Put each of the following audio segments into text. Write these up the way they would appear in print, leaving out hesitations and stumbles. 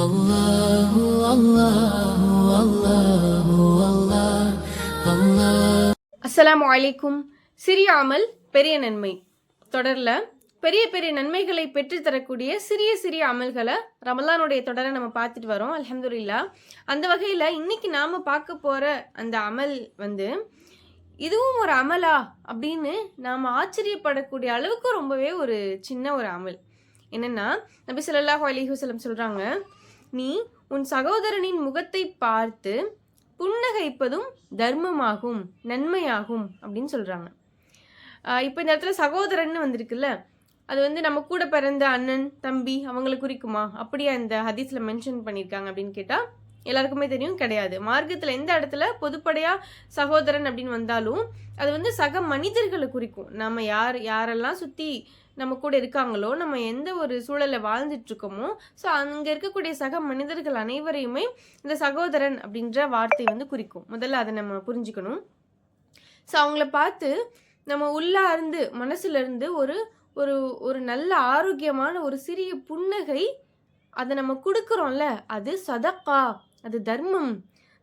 அல்லாஹு அல்லாஹு அல்லாஹு அல்லாஹ் அல்லாஹ். அஸ்ஸலாமு அலைக்கும். சிறிய அமல் பெரிய நன்மை தொடரில் பெரிய பெரிய நன்மைகளை பெற்றுத்தரக்கூடிய சிறிய சிறிய அமல்களை ரமலானுடைய தொடரை நம்ம பார்த்துட்டு வரோம். அல்ஹம்துலில்லாஹ். அந்த வகையில் இன்னைக்கு நாம் பார்க்க போகிற அந்த அமல் இதுவும் ஒரு அமலா அப்படின்னு நாம் ஆச்சரியப்படக்கூடிய அளவுக்கு ரொம்பவே ஒரு சின்ன ஒரு அமல். என்னென்னா, நபி ஸல்லல்லாஹு அலைஹி வஸல்லம் சொல்கிறாங்க, நீ உன் சகோதரனின் முகத்தை பார்த்து புன்னகைப்பதும் தர்மமாகும், நன்மையாகும் அப்படின்னு சொல்கிறாங்க. இப்போ இந்த இடத்துல சகோதரன் வந்திருக்குல்ல, அது நம்ம கூட பிறந்த அண்ணன் தம்பி அவங்களை குறிக்குமா? அப்படியே அந்த ஹதீஸில் மென்ஷன் பண்ணியிருக்காங்க அப்படின்னு கேட்டால் எல்லாருக்குமே தெரியும், கிடையாது. மார்க்கத்தில் எந்த இடத்துல பொதுப்படையாக சகோதரன் அப்படின்னு வந்தாலும் அது சக மனிதர்களை குறிக்கும். நம்ம யாரெல்லாம் சுற்றி நம்ம கூட இருக்காங்களோ, நம்ம எந்த ஒரு சூழலில் வாழ்ந்துட்டுருக்கோமோ, ஸோ அங்கே இருக்கக்கூடிய சக மனிதர்கள் அனைவரையுமே இந்த சகோதரன் அப்படின்ற வார்த்தை குறிக்கும். முதல்ல அதை நம்ம புரிஞ்சுக்கணும். ஸோ அவங்கள பார்த்து நம்ம உள்ளார்ந்து மனசுலேருந்து ஒரு ஒரு ஒரு நல்ல ஆரோக்கியமான ஒரு சிறிய புன்னகை அதை நம்ம கொடுக்குறோம்ல, அது சதக்கா, அது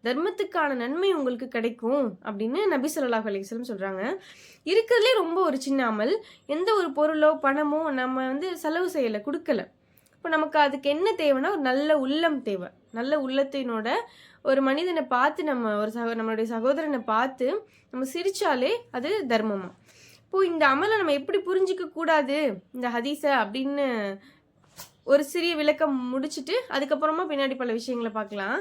தர்மத்துக்கான நன்மை உங்களுக்கு கிடைக்கும் அப்படின்னு நபி ஸல்லல்லாஹு அலைஹி வஸல்லம் சொல்கிறாங்க. இருக்கிறதுலே ரொம்ப ஒரு சின்ன அமல். எந்த ஒரு பொருளோ பணமோ நம்ம செலவு செய்யலை, கொடுக்கல. இப்போ நமக்கு அதுக்கு என்ன தேவைன்னா, ஒரு நல்ல உள்ளம் தேவை. நல்ல உள்ளத்தினோட ஒரு மனிதனை பார்த்து நம்ம நம்மளுடைய சகோதரனை பார்த்து நம்ம சிரித்தாலே அது தர்மமா. இப்போது இந்த அமலை நம்ம எப்படி புரிஞ்சிக்க கூடாது இந்த ஹதீஸை அப்படின்னு ஒரு சிறிய விளக்கம் முடிச்சுட்டு அதுக்கப்புறமா பின்னாடி பல விஷயங்களை பார்க்கலாம்.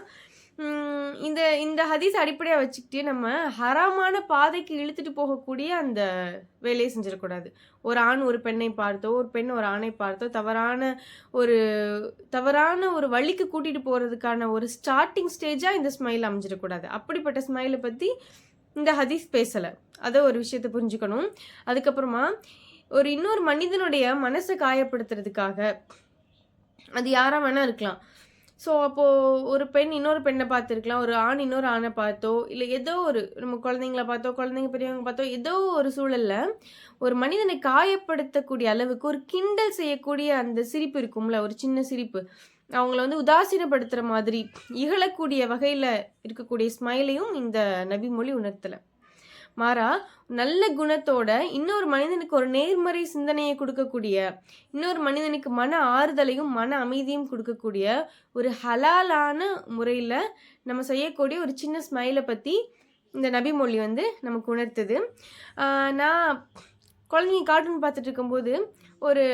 இந்த ஹதீஸ் அடிப்படையாக வச்சுக்கிட்டே நம்ம ஹராமான பாதைக்கு இழுத்துட்டு போகக்கூடிய அந்த வேலையை செஞ்சிடக்கூடாது. ஒரு ஆண் ஒரு பெண்ணை பார்த்தோ, ஒரு பெண் ஒரு ஆணை பார்த்தோ தவறான ஒரு வழிக்கு கூட்டிகிட்டு போகிறதுக்கான ஒரு ஸ்டார்டிங் ஸ்டேஜாக இந்த ஸ்மைல் அமைஞ்சிடக்கூடாது. அப்படிப்பட்ட ஸ்மைலை பற்றி இந்த ஹதீஸ் பேசலை. அதை ஒரு விஷயத்தை புரிஞ்சுக்கணும். அதுக்கப்புறமா இன்னொரு மனிதனுடைய மனசை காயப்படுத்துறதுக்காக அது யாராக வேணால் இருக்கலாம். ஸோ அப்போது ஒரு பெண் இன்னொரு பெண்ணை பார்த்துருக்கலாம், ஒரு ஆண் இன்னொரு ஆணை பார்த்தோ, இல்லை ஏதோ ஒரு நம்ம குழந்தைங்கள பார்த்தோ, குழந்தைங்க பெரியவங்க பார்த்தோ, ஏதோ ஒரு சூழலில் ஒரு மனிதனை காயப்படுத்தக்கூடிய அளவுக்கு ஒரு கிண்டல் செய்யக்கூடிய அந்த சிரிப்பு இருக்கும்ல, ஒரு சின்ன சிரிப்பு, அவங்கள உதாசீனப்படுத்துகிற மாதிரி இகழக்கூடிய வகையில் இருக்கக்கூடிய ஸ்மைலையும் இந்த நபிமொழி உணர்த்தலை. மாறா நல்ல குணத்தோட இன்னொரு மனிதனுக்கு ஒரு நேர்மறை சிந்தனையை கொடுக்கக்கூடிய, இன்னொரு மனிதனுக்கு மன ஆறுதலையும் மன அமைதியும் கொடுக்கக்கூடிய ஒரு ஹலாலான முறையில் நம்ம செய்யக்கூடிய ஒரு சின்ன ஸ்மைலை பற்றி இந்த நபிமொழி நமக்கு உணர்த்துது. நான் குழந்தைங்க கார்ட்டூன் பார்த்துட்டு இருக்கும்போது ஒரு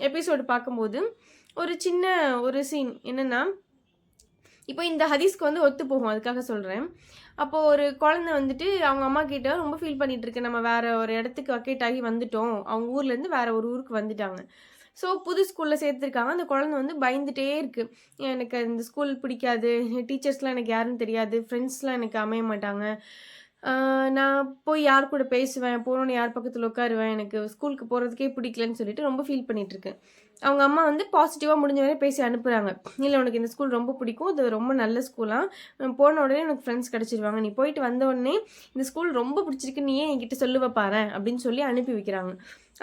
எபிசோடு பார்க்கும்போது ஒரு சீன் என்னென்னா, இப்போ இந்த ஹதீஸ்க்கு ஒத்து போகும், அதுக்காக சொல்கிறேன். அப்போது ஒரு குழந்தை அவங்க அம்மா கிட்ட ரொம்ப ஃபீல் பண்ணிகிட்டு இருக்கு, நம்ம வேறு ஒரு இடத்துக்கு வக்கேட் ஆகி வந்துட்டோம், அவங்க ஊர்லேருந்து வேறு ஒரு ஊருக்கு வந்துட்டாங்க. ஸோ புது ஸ்கூலில் சேர்த்துருக்காங்க. அந்த குழந்தை பயந்துகிட்டே இருக்குது, எனக்கு இந்த ஸ்கூல் பிடிக்காது, டீச்சர்ஸ்லாம் எனக்கு யாருன்னு தெரியாது, ஃப்ரெண்ட்ஸ்லாம் எனக்கு அமைய மாட்டாங்க, நான் போய் யார் கூட பேசுவேன், போனோன்னு யார் பக்கத்தில் உட்காருவேன், எனக்கு ஸ்கூலுக்கு போகிறதுக்கே பிடிக்கலன்னு சொல்லிட்டு ரொம்ப ஃபீல் பண்ணிகிட்ருக்கேன். அவங்க அம்மா பாசிட்டிவாக முடிஞ்ச வரை பேசி அனுப்புகிறாங்க. இல்லை, உனக்கு இந்த ஸ்கூல் ரொம்ப பிடிக்கும், இது ரொம்ப நல்ல ஸ்கூலாக, போன உடனே எனக்கு ஃப்ரெண்ட்ஸ் கிடச்சிருவாங்க, நீ போயிட்டு வந்த உடனே இந்த ஸ்கூல் ரொம்ப பிடிச்சிருக்கு, நீ ஏன் என்கிட்ட சொல்லுவ பாரு அப்படின்னு சொல்லி அனுப்பி வைக்கிறாங்க.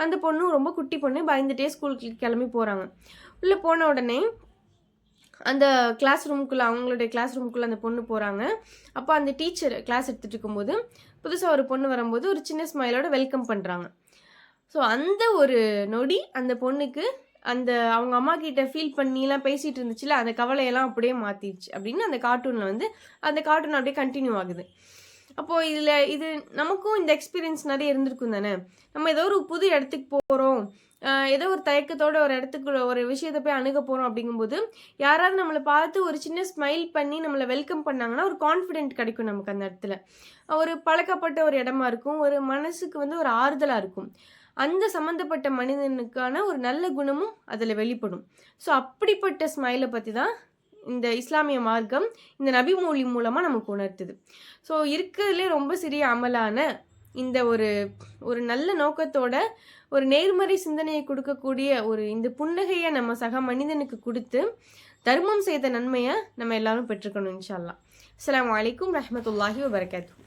அந்த பொண்ணும் ரொம்ப குட்டி பொண்ணு பயந்துகிட்டே ஸ்கூலுக்கு கிளம்பி போகிறாங்க. உள்ளே போன உடனே அந்த அவங்களுடைய கிளாஸ் ரூமுக்குள்ளே அந்த பொண்ணு போகிறாங்க. அப்போ அந்த டீச்சர் கிளாஸ் எடுத்துகிட்டு இருக்கும்போது புதுசாக ஒரு பொண்ணு வரும்போது ஒரு சின்ன ஸ்மைலோட வெல்கம் பண்ணுறாங்க. ஸோ அந்த ஒரு நொடி அந்த பொண்ணுக்கு அவங்க அம்மா கிட்ட ஃபீல் பண்ணிலாம் பேசிகிட்டு இருந்துச்சுல, அந்த கவலையெல்லாம் அப்படியே மாற்றிடுச்சு அப்படின்னு அந்த கார்ட்டூனில் அந்த கார்ட்டூன் அப்படியே கண்டினியூ ஆகுது. அப்போது இது நமக்கும் இந்த எக்ஸ்பீரியன்ஸ் நிறைய இருந்திருக்கும் தானே. நம்ம ஏதோ ஒரு புது இடத்துக்கு போகிறோம், ஏதோ ஒரு தயக்கத்தோட ஒரு இடத்துக்கு ஒரு விஷயத்தை போய் அணுக போகிறோம் அப்படிங்கும்போது யாராவது நம்மளை பார்த்து ஒரு சின்ன ஸ்மைல் பண்ணி நம்மளை வெல்கம் பண்ணாங்கன்னா ஒரு கான்ஃபிடென்ட் கிடைக்கும் நமக்கு. அந்த இடத்துல ஒரு பழக்கப்பட்ட ஒரு இடமா இருக்கும், ஒரு மனசுக்கு ஒரு ஆறுதலாக இருக்கும். அந்த சம்மந்தப்பட்ட மனிதனுக்கான ஒரு நல்ல குணமும் அதில் வெளிப்படும். ஸோ அப்படிப்பட்ட ஸ்மைலை பற்றி தான் இந்த இஸ்லாமிய மார்க்கம் இந்த நபிமொழி மூலமாக நமக்கு உணர்த்துது. ஸோ இருக்கிறதுலே ரொம்ப சிறிய அமலான இந்த ஒரு நல்ல நோக்கத்தோட ஒரு நேர்மறை சிந்தனையை கொடுக்கக்கூடிய இந்த புன்னகையை நம்ம சக மனிதனுக்கு கொடுத்து தர்மம் செய்த நன்மையை நம்ம எல்லாரும் பெற்றுக்கணும் இன்ஷா அல்லாஹ். அஸ்ஸலாமு அலைக்கும் ரஹ்மத்துல்லாஹி வபரகாத்துஹு.